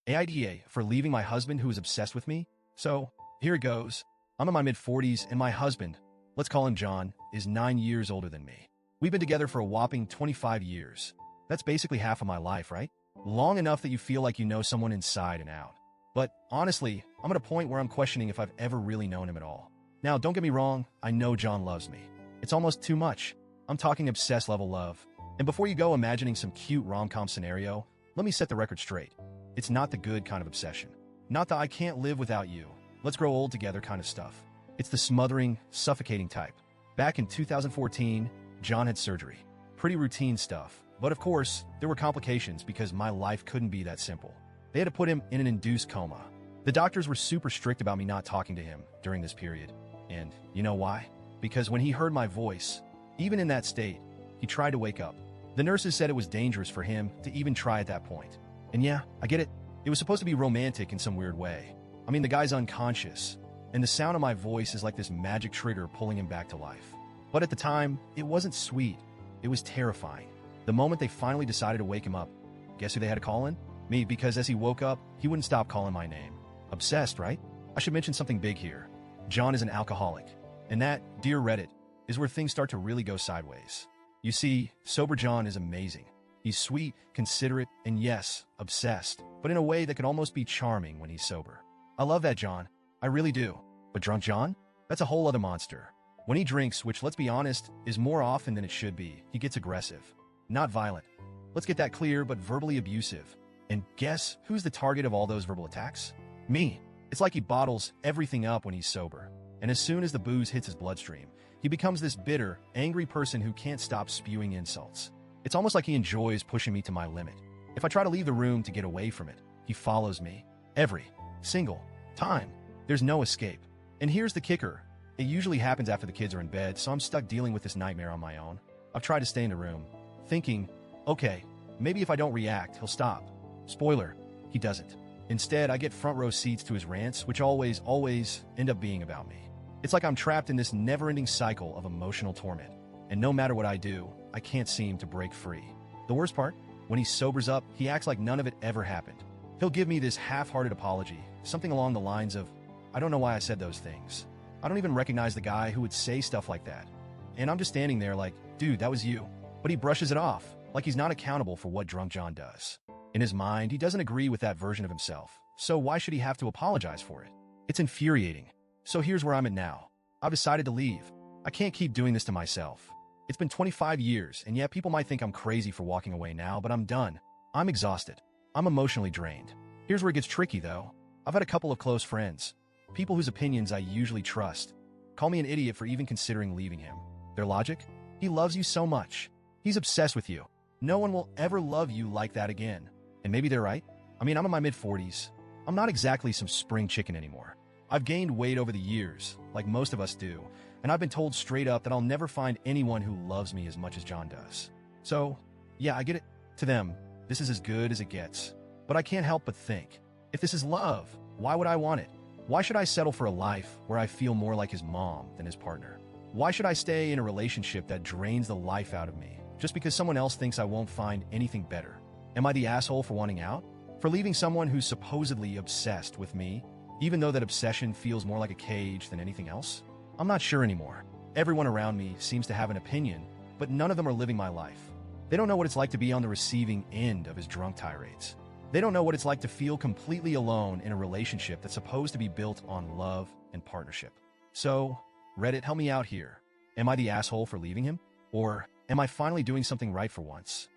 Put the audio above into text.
AITA for leaving my husband who is obsessed with me? So, here it goes. I'm in my mid-40s and my husband, let's call him John, is 9 years older than me. We've been together for a whopping 25 years. That's basically half of my life, right? Long enough that you feel like you know someone inside and out. But honestly, I'm at a point where I'm questioning if I've ever really known him at all. Now, don't get me wrong, I know John loves me. It's almost too much. I'm talking obsessed level love. And before you go imagining some cute rom-com scenario, let me set the record straight. It's not the good kind of obsession. Not the I can't live without you, let's grow old together kind of stuff. It's the smothering, suffocating type. Back in 2014, John had surgery. Pretty routine stuff. But of course, there were complications because my life couldn't be that simple. They had to put him in an induced coma. The doctors were super strict about me not talking to him during this period. And you know why? Because when he heard my voice, even in that state, he tried to wake up. The nurses said it was dangerous for him to even try at that point. And yeah, I get it. It was supposed to be romantic in some weird way. I mean, the guy's unconscious, and the sound of my voice is like this magic trigger pulling him back to life. But at the time, it wasn't sweet. It was terrifying. The moment they finally decided to wake him up, guess who they had to call in? Me, because as he woke up, he wouldn't stop calling my name. Obsessed, right? I should mention something big here. John is an alcoholic. And that, dear Reddit, is where things start to really go sideways. You see, sober John is amazing. He's sweet, considerate, and yes, obsessed, but in a way that could almost be charming when he's sober. I love that John. I really do. But drunk John? That's a whole other monster. When he drinks, which let's be honest, is more often than it should be, he gets aggressive. Not violent. Let's get that clear, but verbally abusive. And guess who's the target of all those verbal attacks? Me. It's like he bottles everything up when he's sober. And as soon as the booze hits his bloodstream, he becomes this bitter, angry person who can't stop spewing insults. It's almost like he enjoys pushing me to my limit. If I try to leave the room to get away from it, he follows me. Every single time. There's no escape. And here's the kicker. It usually happens after the kids are in bed, so I'm stuck dealing with this nightmare on my own. I've tried to stay in the room, thinking, okay, maybe if I don't react, he'll stop. Spoiler, he doesn't. Instead, I get front row seats to his rants, which always end up being about me. It's like I'm trapped in this never-ending cycle of emotional torment. And no matter what I do, I can't seem to break free. The worst part? When he sobers up, he acts like none of it ever happened. He'll give me this half-hearted apology, something along the lines of, I don't know why I said those things. I don't even recognize the guy who would say stuff like that. And I'm just standing there like, dude, that was you. But he brushes it off, like he's not accountable for what drunk John does. In his mind, he doesn't agree with that version of himself, so why should he have to apologize for it? It's infuriating. So here's where I'm at now. I've decided to leave. I can't keep doing this to myself. It's been 25 years, and yet people might think I'm crazy for walking away now, but I'm done. I'm exhausted. I'm emotionally drained. Here's where it gets tricky, though. I've had a couple of close friends, people whose opinions I usually trust, call me an idiot for even considering leaving him. Their logic? He loves you so much. He's obsessed with you. No one will ever love you like that again. And maybe they're right. I mean, I'm in my mid-40s. I'm not exactly some spring chicken anymore. I've gained weight over the years, like most of us do, and I've been told straight up that I'll never find anyone who loves me as much as John does. So, yeah, I get it. To them, this is as good as it gets. But I can't help but think, if this is love, why would I want it? Why should I settle for a life where I feel more like his mom than his partner? Why should I stay in a relationship that drains the life out of me just because someone else thinks I won't find anything better? Am I the asshole for wanting out? For leaving someone who's supposedly obsessed with me, even though that obsession feels more like a cage than anything else? I'm not sure anymore. Everyone around me seems to have an opinion, but none of them are living my life. They don't know what it's like to be on the receiving end of his drunk tirades. They don't know what it's like to feel completely alone in a relationship that's supposed to be built on love and partnership. So, Reddit, help me out here. Am I the asshole for leaving him? Or am I finally doing something right for once?